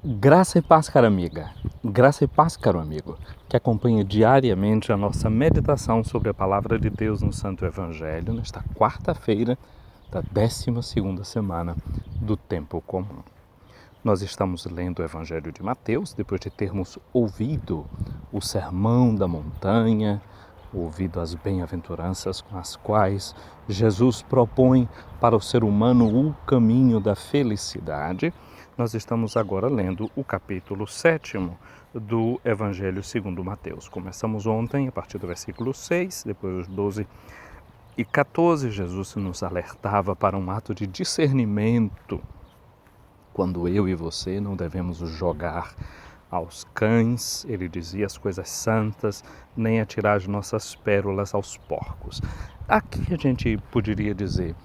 Graça e paz, cara amiga. Graça e paz, caro amigo, que acompanha diariamente a nossa meditação sobre a Palavra de Deus no Santo Evangelho, nesta quarta-feira da 12ª semana do Tempo Comum. Nós estamos lendo o Evangelho de Mateus, depois de termos ouvido o Sermão da Montanha, ouvido as bem-aventuranças com as quais Jesus propõe para o ser humano o caminho da felicidade. Nós estamos agora lendo o capítulo 7º do Evangelho segundo Mateus. Começamos ontem a partir do versículo 6, depois os 12 e 14. Jesus nos alertava para um ato de discernimento, quando eu e você não devemos jogar aos cães, ele dizia, as coisas santas, nem atirar as nossas pérolas aos porcos. Aqui a gente poderia dizer,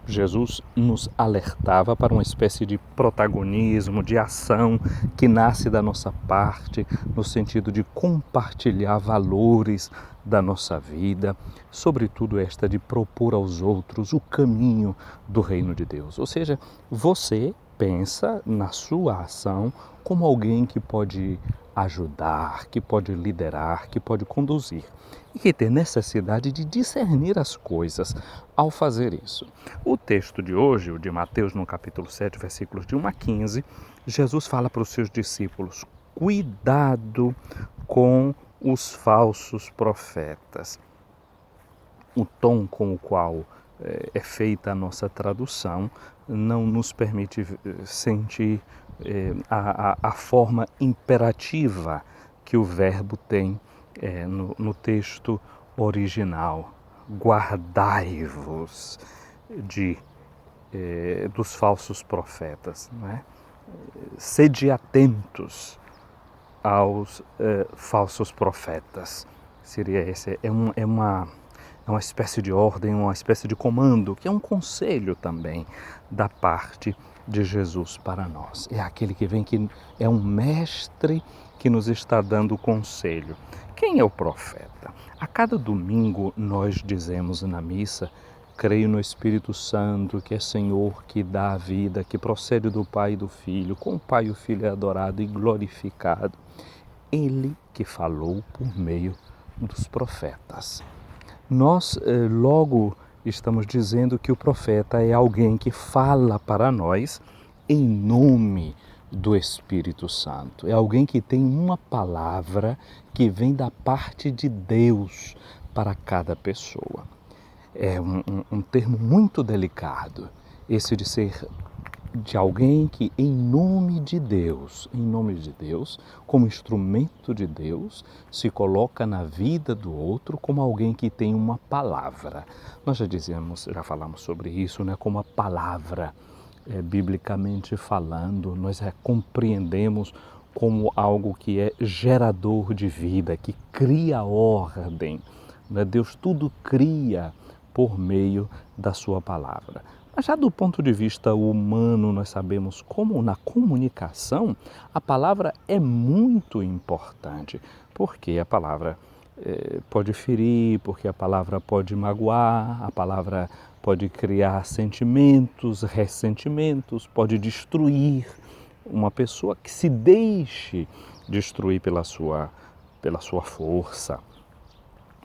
Jesus nos alertava para uma espécie de protagonismo, de ação que nasce da nossa parte, no sentido de compartilhar valores da nossa vida, sobretudo esta de propor aos outros o caminho do reino de Deus. Ou seja, você pensa na sua ação como alguém que pode ajudar, que pode liderar, que pode conduzir e que tem necessidade de discernir as coisas ao fazer isso. O texto de hoje, o de Mateus, no capítulo 7, versículos de 1 a 15, Jesus fala para os seus discípulos: cuidado com os falsos profetas. O tom com o qual é feita a nossa tradução não nos permite sentir a forma imperativa que o verbo tem no texto original. Guardai-vos dos falsos profetas, não é? Sede atentos aos falsos profetas. Seria esse, é uma espécie de ordem, uma espécie de comando, que é um conselho também da parte de Jesus para nós. É aquele que vem, que é um mestre que nos está dando conselho. Quem é o profeta? A cada domingo nós dizemos na missa: creio no Espírito Santo, que é Senhor, que dá a vida, que procede do Pai e do Filho. Com o Pai e o Filho é adorado e glorificado. Ele que falou por meio dos profetas. Nós logo estamos dizendo que o profeta é alguém que fala para nós em nome do Espírito Santo. É alguém que tem uma palavra que vem da parte de Deus para cada pessoa. É um termo muito delicado, esse de ser de alguém que em nome de Deus, como instrumento de Deus, se coloca na vida do outro como alguém que tem uma palavra. Nós já falamos sobre isso, né? Como a palavra, biblicamente falando, nós compreendemos como algo que é gerador de vida, que cria ordem, né? Deus tudo cria por meio da sua palavra. Mas já do ponto de vista humano, nós sabemos como na comunicação a palavra é muito importante, porque a palavra pode ferir, porque a palavra pode magoar, a palavra pode criar sentimentos, ressentimentos, pode destruir uma pessoa que se deixe destruir pela sua força.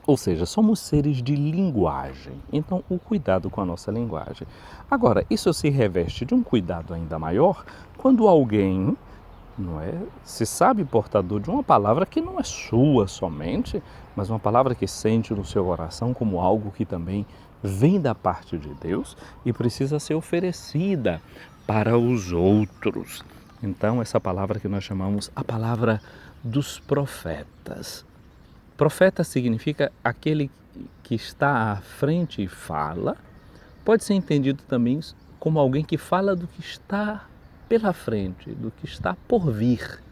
Ou seja, somos seres de linguagem, então o cuidado com a nossa linguagem. Agora, isso se reveste de um cuidado ainda maior quando alguém, não é, se sabe portador de uma palavra que não é sua somente, mas uma palavra que sente no seu coração como algo que também vem da parte de Deus e precisa ser oferecida para os outros. Então, essa palavra que nós chamamos a palavra dos profetas. Profeta significa aquele que está à frente e fala. Pode ser entendido também como alguém que fala do que está pela frente, do que está por vir.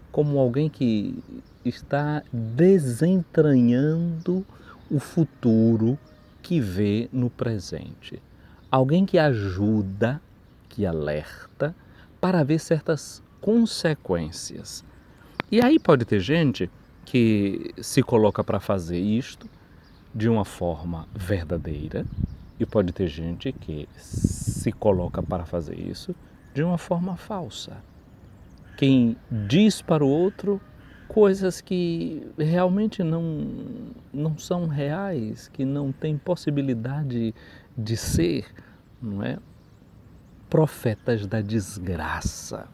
Como alguém que está desentranhando o futuro que vê no presente. Alguém que ajuda, que alerta, para ver certas consequências. E aí pode ter gente que se coloca para fazer isto de uma forma verdadeira e pode ter gente que se coloca para fazer isso de uma forma falsa. Quem diz para o outro coisas que realmente não são reais, que não têm possibilidade de ser, não é? Profetas da desgraça,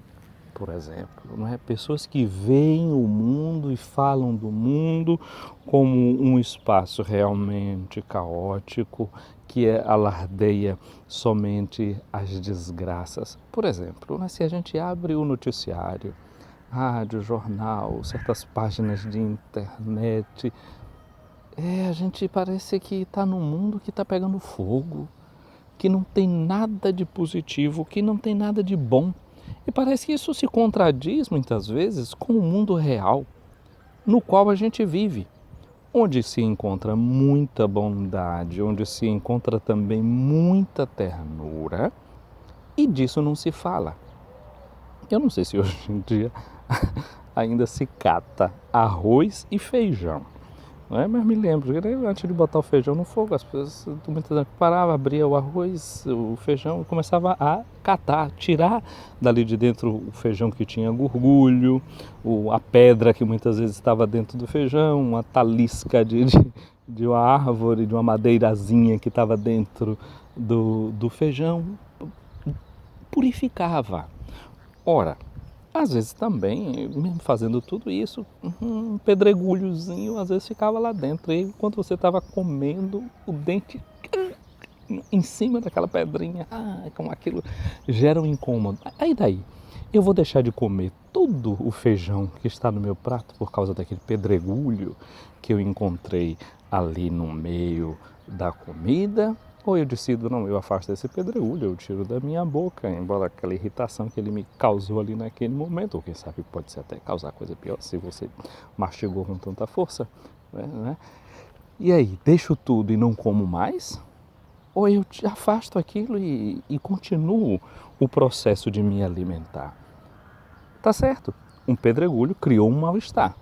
por exemplo, não é? Pessoas que veem o mundo e falam do mundo como um espaço realmente caótico, que alardeia somente as desgraças. Por exemplo, né, se a gente abre o noticiário, rádio, jornal, certas páginas de internet, a gente parece que está num mundo que está pegando fogo, que não tem nada de positivo, que não tem nada de bom. E parece que isso se contradiz muitas vezes com o mundo real no qual a gente vive, onde se encontra muita bondade, onde se encontra também muita ternura, e disso não se fala. Eu não sei se hoje em dia ainda se cata arroz e feijão. Não é? Mas me lembro, antes de botar o feijão no fogo, as pessoas muitas vezes paravam, abria o arroz, o feijão e começava a catar, tirar dali de dentro o feijão que tinha gorgulho, a pedra que muitas vezes estava dentro do feijão, uma talisca de uma árvore, de uma madeirazinha que estava dentro do feijão, purificava. Ora, às vezes também, mesmo fazendo tudo isso, um pedregulhozinho às vezes ficava lá dentro. E enquanto você estava comendo, o dente em cima daquela pedrinha, como aquilo gera um incômodo. Aí daí, eu vou deixar de comer todo o feijão que está no meu prato por causa daquele pedregulho que eu encontrei ali no meio da comida? Ou eu decido, não, eu afasto esse pedregulho, eu tiro da minha boca, embora aquela irritação que ele me causou ali naquele momento, ou quem sabe pode ser até causar coisa pior se você mastigou com tanta força, né? E aí, deixo tudo e não como mais? Ou eu afasto aquilo e continuo o processo de me alimentar? Tá certo, um pedregulho criou um mal-estar,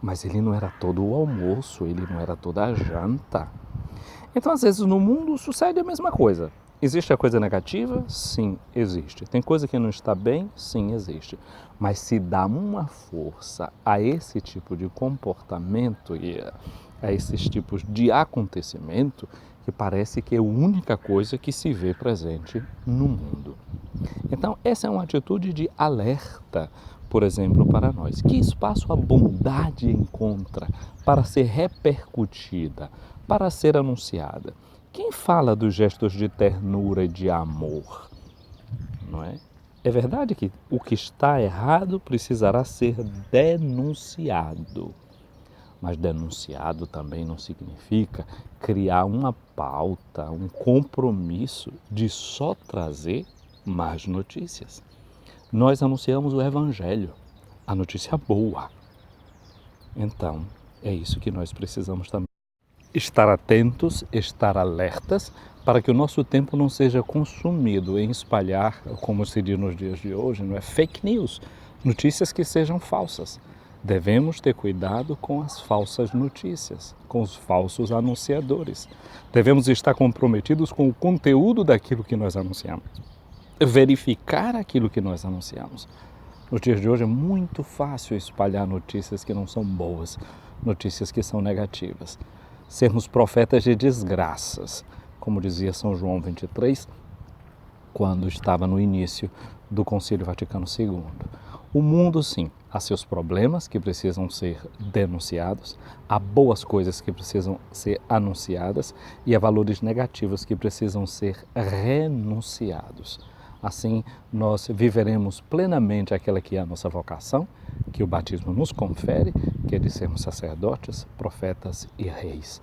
mas ele não era todo o almoço, ele não era toda a janta. Então, às vezes, no mundo sucede a mesma coisa. Existe a coisa negativa? Sim, existe. Tem coisa que não está bem? Sim, existe. Mas se dá uma força a esse tipo de comportamento e a esses tipos de acontecimento que parece que é a única coisa que se vê presente no mundo. Então, essa é uma atitude de alerta, por exemplo, para nós. Que espaço a bondade encontra para ser repercutida, para ser anunciada? Quem fala dos gestos de ternura e de amor? Não é? É verdade que o que está errado precisará ser denunciado. Mas denunciado também não significa criar uma pauta, um compromisso de só trazer más notícias. Nós anunciamos o Evangelho, a notícia boa. Então, é isso que nós precisamos também. Estar atentos, estar alertas, para que o nosso tempo não seja consumido em espalhar, como se diz nos dias de hoje, não é? Fake news, notícias que sejam falsas. Devemos ter cuidado com as falsas notícias, com os falsos anunciadores. Devemos estar comprometidos com o conteúdo daquilo que nós anunciamos. Verificar aquilo que nós anunciamos. Nos dias de hoje é muito fácil espalhar notícias que não são boas, notícias que são negativas. Sermos profetas de desgraças, como dizia São João 23, quando estava no início do Concílio Vaticano II. O mundo, sim, há seus problemas que precisam ser denunciados, há boas coisas que precisam ser anunciadas e há valores negativos que precisam ser renunciados. Assim, nós viveremos plenamente aquela que é a nossa vocação, que o batismo nos confere, que é de sermos sacerdotes, profetas e reis.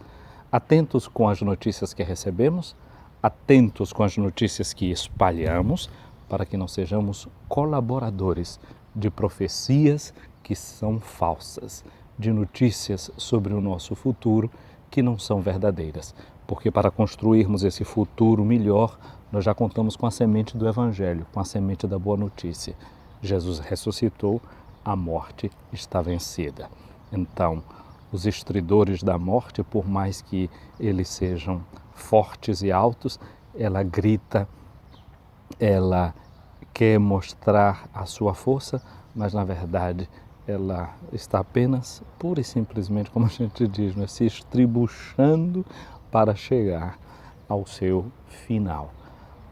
Atentos com as notícias que recebemos, atentos com as notícias que espalhamos, para que não sejamos colaboradores de profecias que são falsas, de notícias sobre o nosso futuro que não são verdadeiras. Porque para construirmos esse futuro melhor, nós já contamos com a semente do Evangelho, com a semente da boa notícia. Jesus ressuscitou, a morte está vencida. Então, os estridores da morte, por mais que eles sejam fortes e altos, ela grita, ela quer mostrar a sua força, mas na verdade ela está apenas, pura e simplesmente, como a gente diz, né, se estribuchando para chegar ao seu final.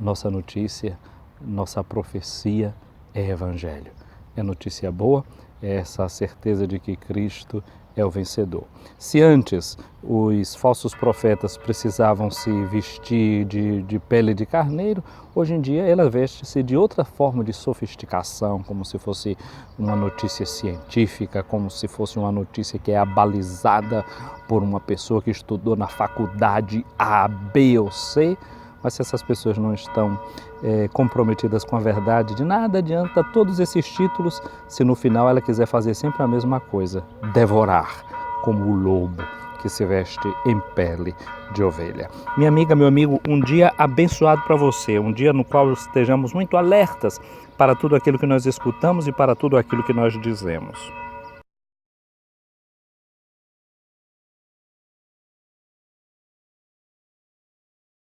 Nossa notícia, nossa profecia é Evangelho. É notícia boa, é essa certeza de que Cristo é o vencedor. Se antes os falsos profetas precisavam se vestir de pele de carneiro, hoje em dia ela veste-se de outra forma de sofisticação, como se fosse uma notícia científica, como se fosse uma notícia que é abalizada por uma pessoa que estudou na faculdade A, B ou C. Mas se essas pessoas não estão comprometidas com a verdade, de nada adianta todos esses títulos se no final ela quiser fazer sempre a mesma coisa, devorar, como o lobo que se veste em pele de ovelha. Minha amiga, meu amigo, um dia abençoado para você, um dia no qual estejamos muito alertas para tudo aquilo que nós escutamos e para tudo aquilo que nós dizemos.